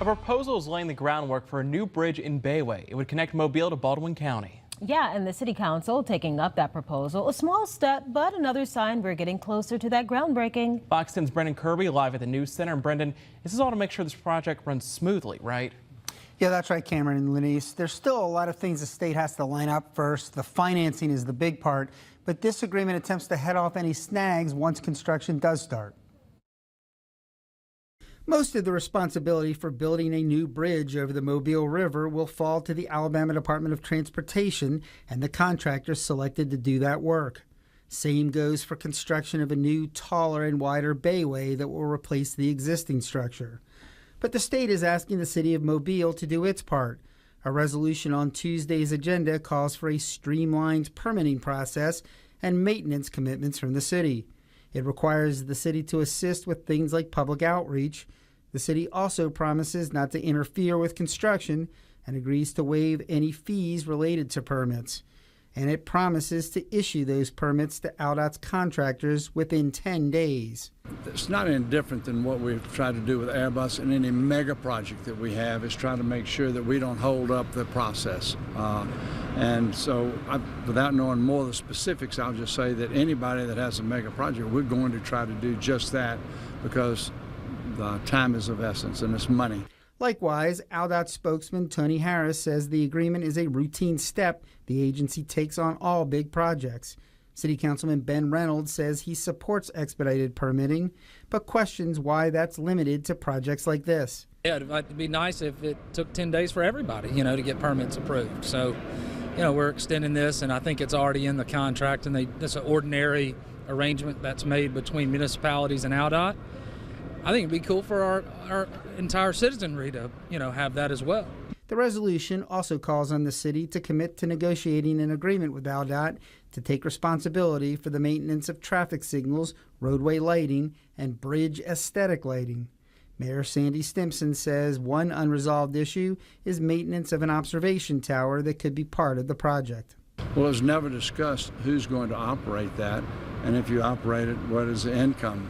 A proposal is laying the groundwork for a new bridge in Bayway. It would connect Mobile to Baldwin County. Yeah, and the city council taking up that proposal. A small step, but another sign we're getting closer to that groundbreaking. Fox 10's Brendan Kirby live at the News Center. And Brendan, this is all to make sure this project runs smoothly, right? Yeah, that's right, Cameron and Lenise. There's still a lot of things the state has to line up first. The financing is the big part, but this agreement attempts to head off any snags once construction does start. Most of the responsibility for building a new bridge over the Mobile River will fall to the Alabama Department of Transportation and the contractors selected to do that work. Same goes for construction of a new, taller and wider bayway that will replace the existing structure. But the state is asking the city of Mobile to do its part. A resolution on Tuesday's agenda calls for a streamlined permitting process and maintenance commitments from the city. It requires the city to assist with things like public outreach. The city also promises not to interfere with construction and agrees to waive any fees related to permits. And it promises to issue those permits to AlDOT's contractors within 10 days. It's not any different than what we've tried to do with Airbus and any mega project that we have is trying to make sure that we don't hold up the process. And so without knowing more of the specifics, I'll just say that anybody that has a mega project, we're going to try to do just that because the time is of essence and it's money. Likewise, AlDOT spokesman Tony Harris says the agreement is a routine step the agency takes on all big projects. City Councilman Ben Reynolds says he supports expedited permitting, but questions why that's limited to projects like this. Yeah, it'd be nice if it took 10 days for everybody, to get permits approved. So, we're extending this, and I think it's already in the contract, and it's an ordinary arrangement that's made between municipalities and AlDOT. I think it'd be cool for our entire citizenry to, have that as well. The resolution also calls on the city to commit to negotiating an agreement with AlDOT to take responsibility for the maintenance of traffic signals, roadway lighting, and bridge aesthetic lighting. Mayor Sandy Stimpson says one unresolved issue is maintenance of an observation tower that could be part of the project. Well, it's never discussed who's going to operate that, and if you operate it, where does the income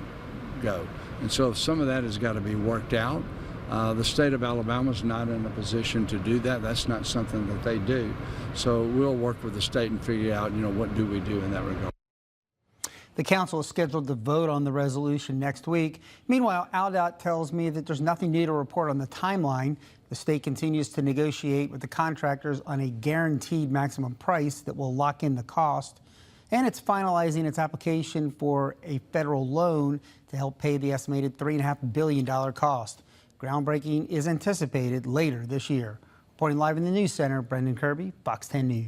go? And so some of that has got to be worked out. The state of Alabama is not in a position to do that. That's not something that they do. So we'll work with the state and figure out, what do we do in that regard. The council is scheduled to vote on the resolution next week. Meanwhile, AlDOT tells me that there's nothing new to report on the timeline. The state continues to negotiate with the contractors on a guaranteed maximum price that will lock in the cost. And it's finalizing its application for a federal loan to help pay the estimated $3.5 billion cost. Groundbreaking is anticipated later this year. Reporting live in the News Center, Brendan Kirby, Fox 10 News.